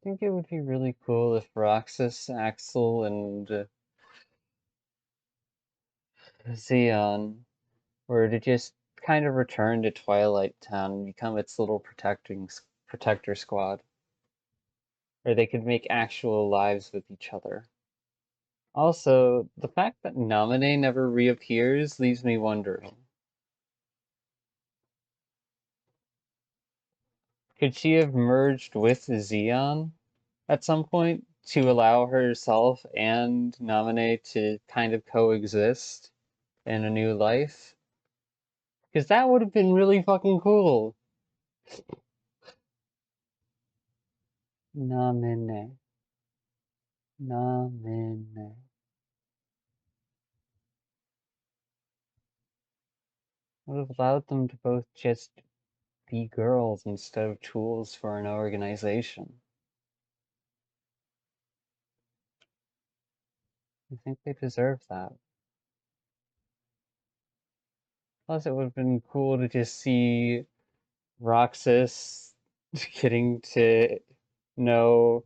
think it would be really cool if Roxas, Axel, and Xeon were to just kind of return to Twilight Town and become its little protector squad, or they could make actual lives with each other. Also, the fact that Naminé never reappears leaves me wondering. Could she have merged with Xeon at some point to allow herself and Naminé to kind of coexist in a new life? Because that would have been really fucking cool. Naminé. Naminé. Would have allowed them to both just be girls instead of tools for an organization. I think they deserve that. Plus, it would have been cool to just see Roxas getting to know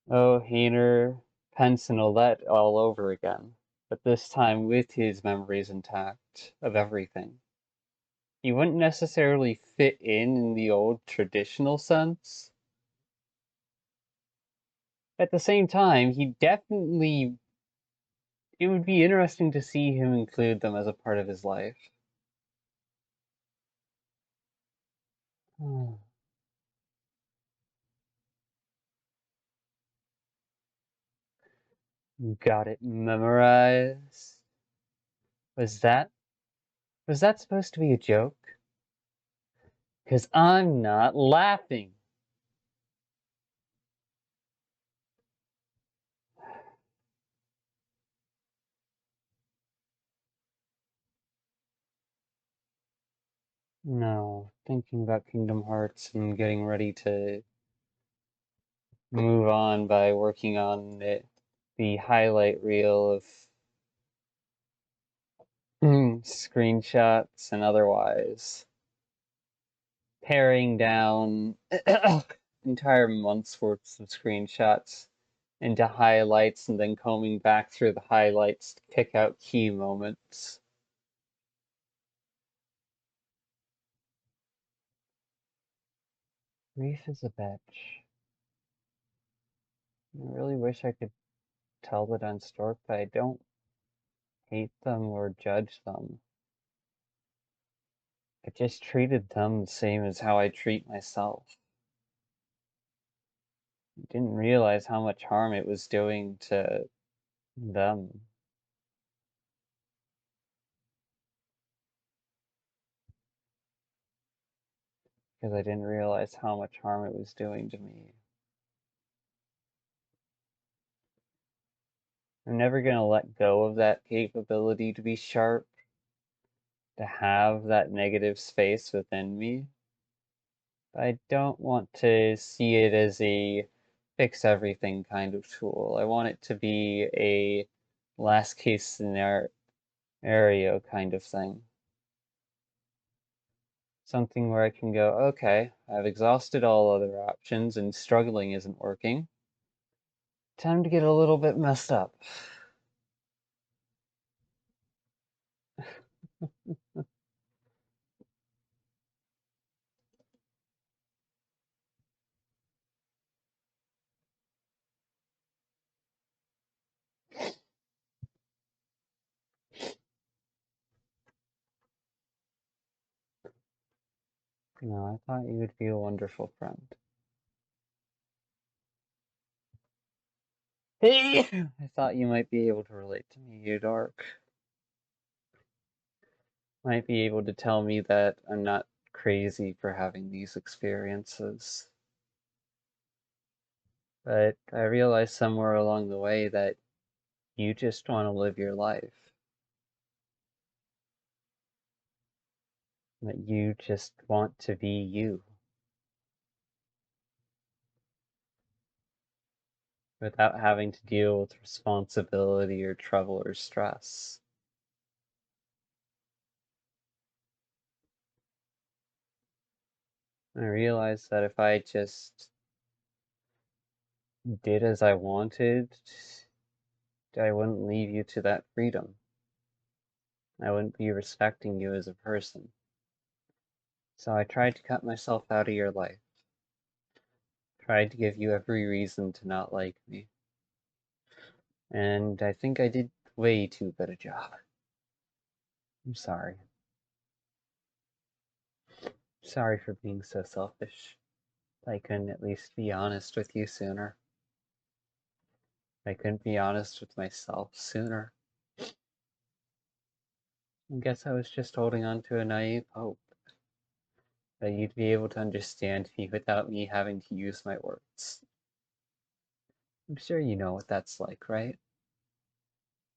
Hayner, Pence, and Olette all over again, but this time with his memories intact of everything. He wouldn't necessarily fit in the old traditional sense. At the same time, he definitely, it would be interesting to see him include them as a part of his life. Got it memorized. Was that was that supposed to be a joke? 'Cause I'm not laughing. No, thinking about Kingdom Hearts and getting ready to move on by working on the highlight reel of screenshots and otherwise. Paring down entire months worth of screenshots into highlights and then combing back through the highlights to pick out key moments. Grief is a bitch. I really wish I could tell that on Stork, but I don't hate them or judge them. I just treated them the same as how I treat myself. I didn't realize how much harm it was doing to them. Because I didn't realize how much harm it was doing to me. I'm never gonna let go of that capability to be sharp, to have that negative space within me. But I don't want to see it as a fix everything kind of tool. I want it to be a last case scenario kind of thing. Something where I can go, okay, I've exhausted all other options and struggling isn't working. Time to get a little bit messed up. No, I thought you would be a wonderful friend. Hey! I thought you might be able to relate to me, you dork. Might be able to tell me that I'm not crazy for having these experiences. But I realized somewhere along the way that you just want to live your life. That you just want to be you. Without having to deal with responsibility or trouble or stress. I realized that if I just did as I wanted, I wouldn't leave you to that freedom. I wouldn't be respecting you as a person. So I tried to cut myself out of your life. Tried to give you every reason to not like me. And I think I did way too good a job. I'm sorry. Sorry for being so selfish. I couldn't at least be honest with you sooner. I couldn't be honest with myself sooner. I guess I was just holding on to a naive hope that you'd be able to understand me without me having to use my words. I'm sure you know what that's like, right?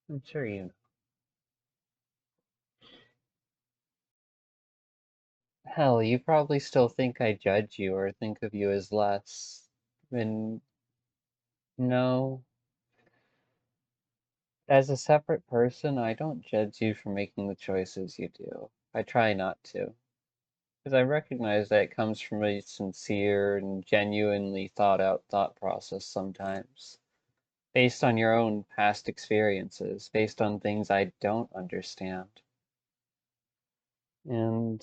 I'm sure you know. Hell, you probably still think I judge you or think of you as less. And no, as a separate person, I don't judge you for making the choices you do. I try not to. Because I recognize that it comes from a sincere and genuinely thought out thought process sometimes. Based on your own past experiences, based on things I don't understand. And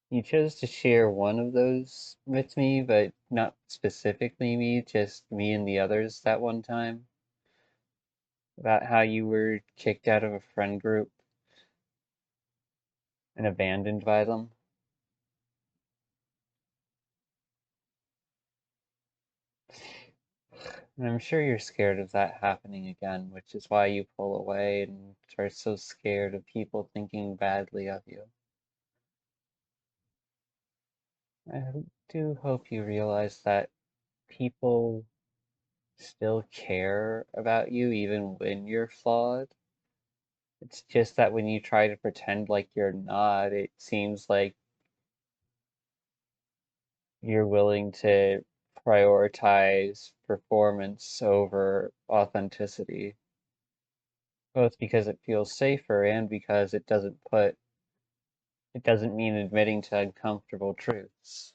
you chose to share one of those with me, but not specifically me, just me and the others that one time. About how you were kicked out of a friend group and abandoned by them. And I'm sure you're scared of that happening again, which is why you pull away and are so scared of people thinking badly of you. I do hope you realize that people still care about you even when you're flawed. It's just that when you try to pretend like you're not, it seems like you're willing to prioritize performance over authenticity, both because it feels safer and because it doesn't mean admitting to uncomfortable truths.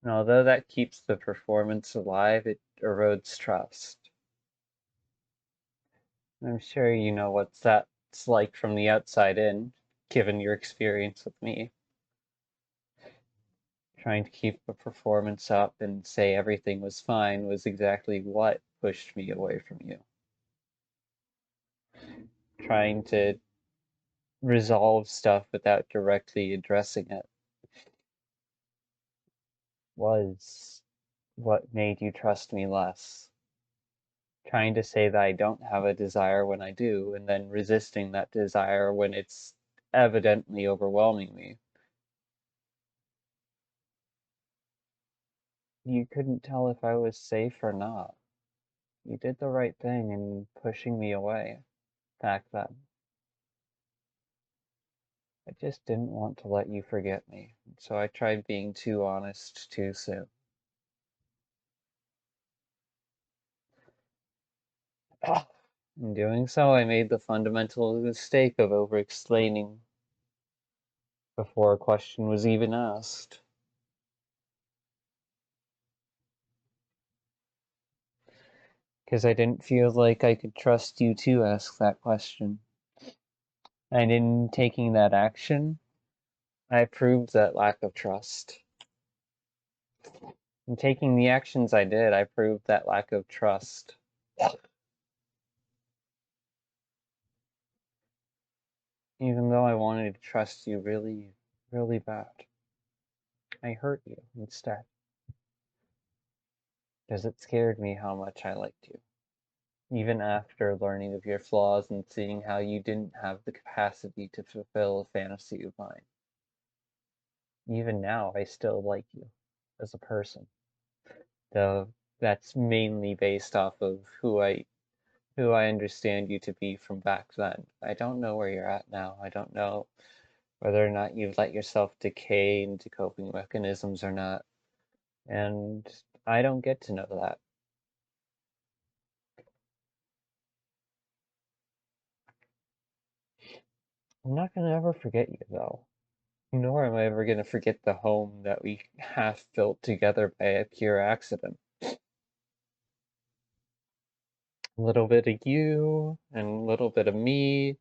And although that keeps the performance alive, it erodes trust. I'm sure you know what that's like from the outside in, given your experience with me. Trying to keep the performance up and say everything was fine was exactly what pushed me away from you. Trying to resolve stuff without directly addressing it was what made you trust me less. Trying to say that I don't have a desire when I do, and then resisting that desire when it's evidently overwhelming me. You couldn't tell if I was safe or not. You did the right thing in pushing me away back then. I just didn't want to let you forget me, so I tried being too honest too soon. In doing so, I made the fundamental mistake of over-explaining before a question was even asked. Because I didn't feel like I could trust you to ask that question. And in taking that action, I proved that lack of trust. In taking the actions I did, I proved that lack of trust. Even though I wanted to trust you really, really bad, I hurt you instead. Because it scared me how much I liked you. Even after learning of your flaws and seeing how you didn't have the capacity to fulfill a fantasy of mine. Even now, I still like you as a person. Though that's mainly based off of who I understand you to be from back then. I don't know where you're at now. I don't know whether or not you've let yourself decay into coping mechanisms or not. And I don't get to know that. I'm not gonna ever forget you though. Nor am I ever going to forget the home that we half built together by a pure accident. A little bit of you, and a little bit of me,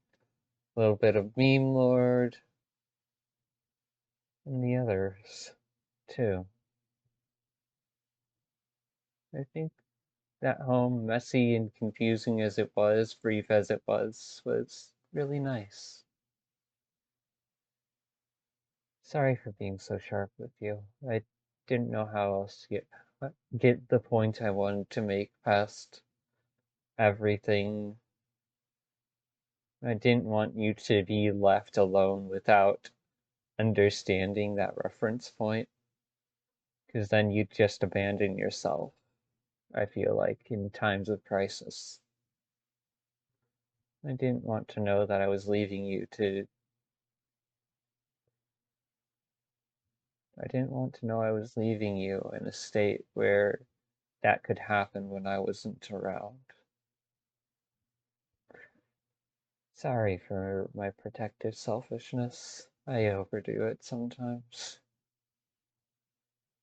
a little bit of Meme Lord, and the others, too. I think that home, messy and confusing as it was, brief as it was really nice. Sorry for being so sharp with you. I didn't know how else to get the point I wanted to make past everything. I didn't want you to be left alone without understanding that reference point, because then you'd just abandon yourself, I feel like, in times of crisis. I didn't want to know that I was leaving you to. I didn't want to know I was leaving you in a state where that could happen when I wasn't around. Sorry for my protective selfishness. I overdo it sometimes.